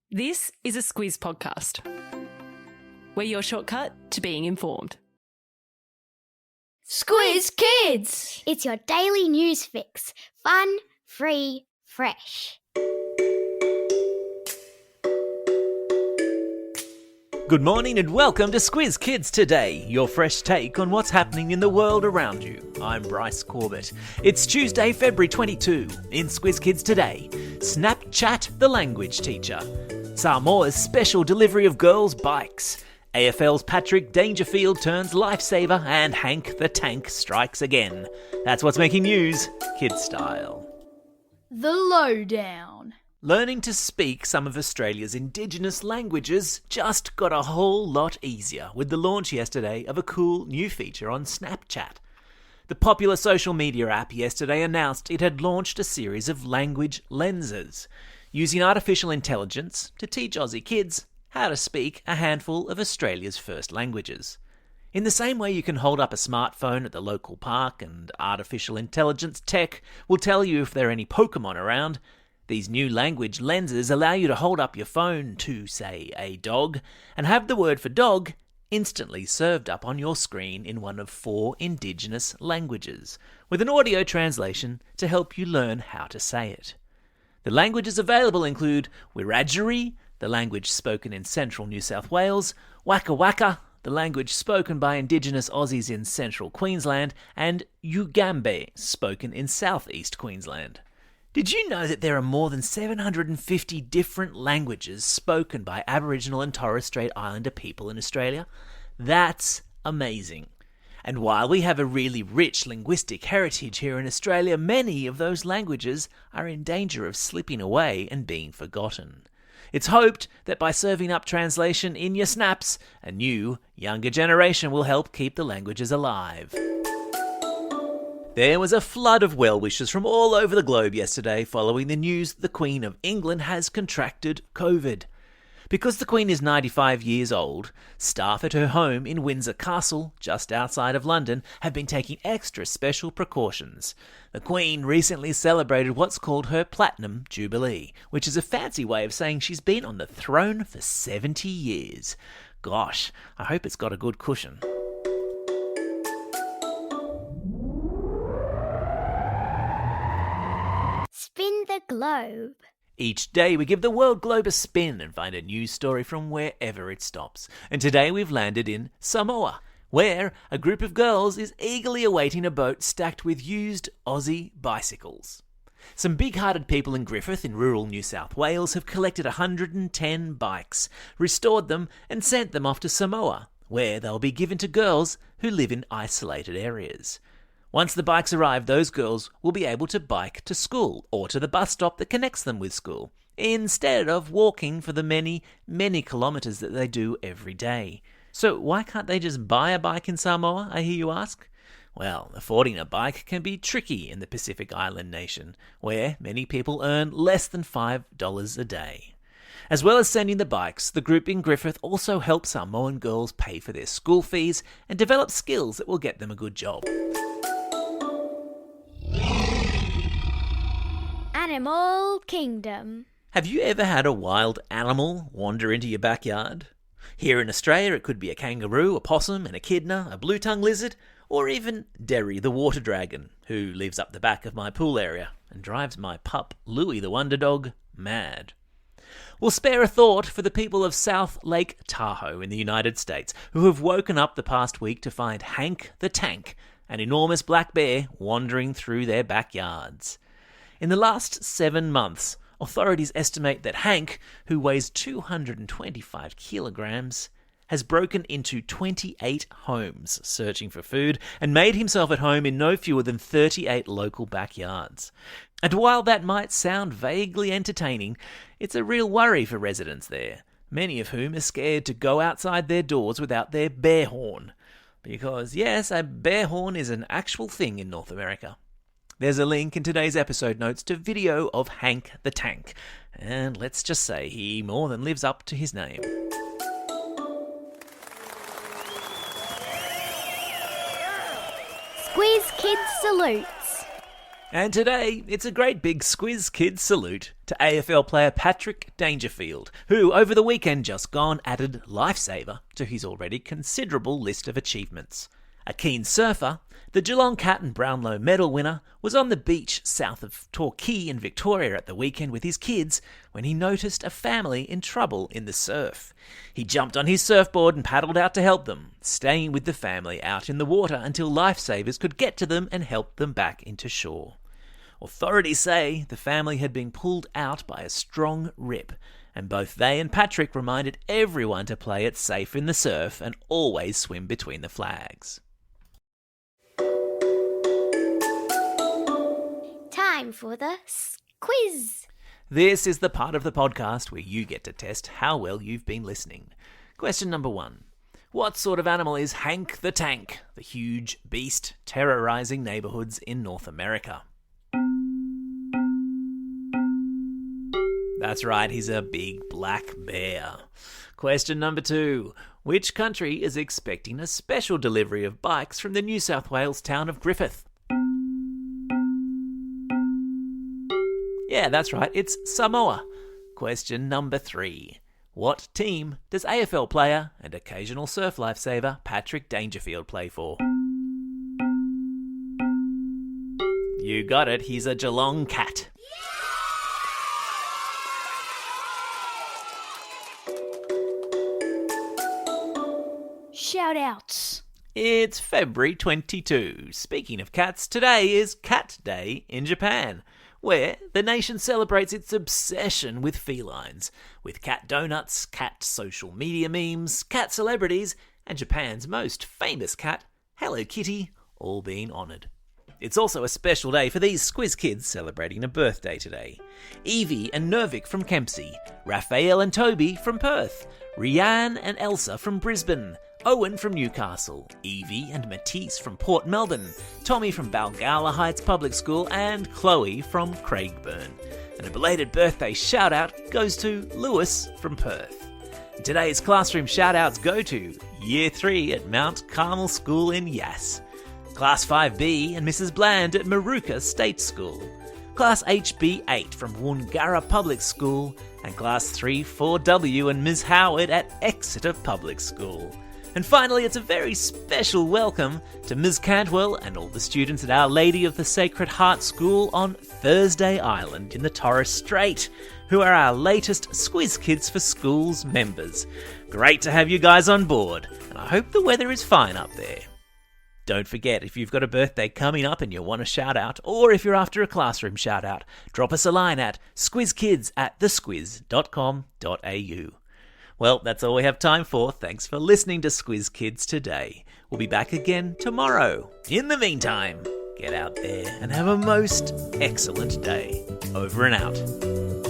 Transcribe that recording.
This is a Squiz podcast. We're your shortcut to being informed. Squiz Kids! It's your daily news fix. Fun, free, fresh. Good morning and welcome to Squiz Kids Today, your fresh take on what's happening in the world around you. I'm Bryce Corbett. It's Tuesday, February 22. In Squiz Kids Today, Snapchat the language teacher, Samoa's special delivery of girls' bikes, AFL's Patrick Dangerfield turns lifesaver, and Hank the Tank strikes again. That's what's making news, kids style. The lowdown. Learning to speak some of Australia's Indigenous languages just got a whole lot easier with the launch yesterday of a cool new feature on Snapchat. The popular social media app yesterday announced it had launched a series of language lenses, using artificial intelligence to teach Aussie kids how to speak a handful of Australia's first languages. In the same way you can hold up a smartphone at the local park and artificial intelligence tech will tell you if there are any Pokemon around, these new language lenses allow you to hold up your phone to, say, a dog, and have the word for dog instantly served up on your screen in one of 4 Indigenous languages, with an audio translation to help you learn how to say it. The languages available include Wiradjuri, the language spoken in central New South Wales, Waka Waka, the language spoken by Indigenous Aussies in central Queensland, and Ugambe, spoken in southeast Queensland. Did you know that there are more than 750 different languages spoken by Aboriginal and Torres Strait Islander people in Australia? That's amazing. And while we have a really rich linguistic heritage here in Australia, many of those languages are in danger of slipping away and being forgotten. It's hoped that by serving up translation in your snaps, a new, younger generation will help keep the languages alive. There was a flood of well-wishers from all over the globe yesterday following the news that the Queen of England has contracted COVID. Because the Queen is 95 years old, staff at her home in Windsor Castle, just outside of London, have been taking extra special precautions. The Queen recently celebrated what's called her Platinum Jubilee, which is a fancy way of saying she's been on the throne for 70 years. Gosh, I hope it's got a good cushion. Spin the globe. Each day we give the world globe a spin and find a news story from wherever it stops. And today we've landed in Samoa, where a group of girls is eagerly awaiting a boat stacked with used Aussie bicycles. Some big-hearted people in Griffith in rural New South Wales have collected 110 bikes, restored them and sent them off to Samoa, where they'll be given to girls who live in isolated areas. Once the bikes arrive, those girls will be able to bike to school or to the bus stop that connects them with school, instead of walking for the many, many kilometres that they do every day. So why can't they just buy a bike in Samoa, I hear you ask? Well, affording a bike can be tricky in the Pacific Island nation, where many people earn less than $5 a day. As well as sending the bikes, the group in Griffith also helps Samoan girls pay for their school fees and develop skills that will get them a good job. Animal Kingdom. Have you ever had a wild animal wander into your backyard? Here in Australia it could be a kangaroo, a possum, an echidna, a blue-tongued lizard, or even Derry the water dragon, who lives up the back of my pool area and drives my pup Louie the wonder dog mad. We'll spare a thought for the people of South Lake Tahoe in the United States, who have woken up the past week to find Hank the Tank, an enormous black bear, wandering through their backyards. In the last 7 months, authorities estimate that Hank, who weighs 225 kilograms, has broken into 28 homes searching for food and made himself at home in no fewer than 38 local backyards. And while that might sound vaguely entertaining, it's a real worry for residents there, many of whom are scared to go outside their doors without their bear horn. Because yes, a bear horn is an actual thing in North America. There's a link in today's episode notes to video of Hank the Tank, and let's just say he more than lives up to his name. Squiz Kids salutes. And today, it's a great big Squiz Kids salute to AFL player Patrick Dangerfield, who over the weekend just gone added Lifesaver to his already considerable list of achievements. A keen surfer, the Geelong Cat and Brownlow medal winner was on the beach south of Torquay in Victoria at the weekend with his kids when he noticed a family in trouble in the surf. He jumped on his surfboard and paddled out to help them, staying with the family out in the water until lifesavers could get to them and help them back into shore. Authorities say the family had been pulled out by a strong rip, and both they and Patrick reminded everyone to play it safe in the surf and always swim between the flags. Time for the quiz. This is the part of the podcast where you get to test how well you've been listening. Question number 1. What sort of animal is Hank the Tank, the huge beast terrorising neighbourhoods in North America? That's right, he's a big black bear. Question number 2. Which country is expecting a special delivery of bikes from the New South Wales town of Griffith? Yeah, that's right, it's Samoa. Question number 3. What team does AFL player and occasional surf lifesaver Patrick Dangerfield play for? You got it, he's a Geelong Cat. Shout-outs. It's February 22. Speaking of cats, today is Cat Day in Japan, where the nation celebrates its obsession with felines, with cat donuts, cat social media memes, cat celebrities, and Japan's most famous cat, Hello Kitty, all being honoured. It's also a special day for these Squiz Kids celebrating a birthday today. Evie and Nervik from Kempsey, Raphael and Toby from Perth, Rianne and Elsa from Brisbane, Owen from Newcastle, Evie and Matisse from Port Melbourne, Tommy from Balgowlah Heights Public School, and Chloe from Craigburn. And a belated birthday shout-out goes to Lewis from Perth. And today's classroom shout-outs go to Year 3 at Mount Carmel School in Yass, Class 5B and Mrs. Bland at Maruka State School, Class HB8 from Woongarra Public School, and Class 3-4W and Ms. Howard at Exeter Public School. And finally, it's a very special welcome to Ms. Cantwell and all the students at Our Lady of the Sacred Heart School on Thursday Island in the Torres Strait, who are our latest Squiz Kids for Schools members. Great to have you guys on board, and I hope the weather is fine up there. Don't forget, if you've got a birthday coming up and you want a shout-out, or if you're after a classroom shout-out, drop us a line at squizkids@thesquiz.com.au. Well, that's all we have time for. Thanks for listening to Squiz Kids today. We'll be back again tomorrow. In the meantime, get out there and have a most excellent day. Over and out.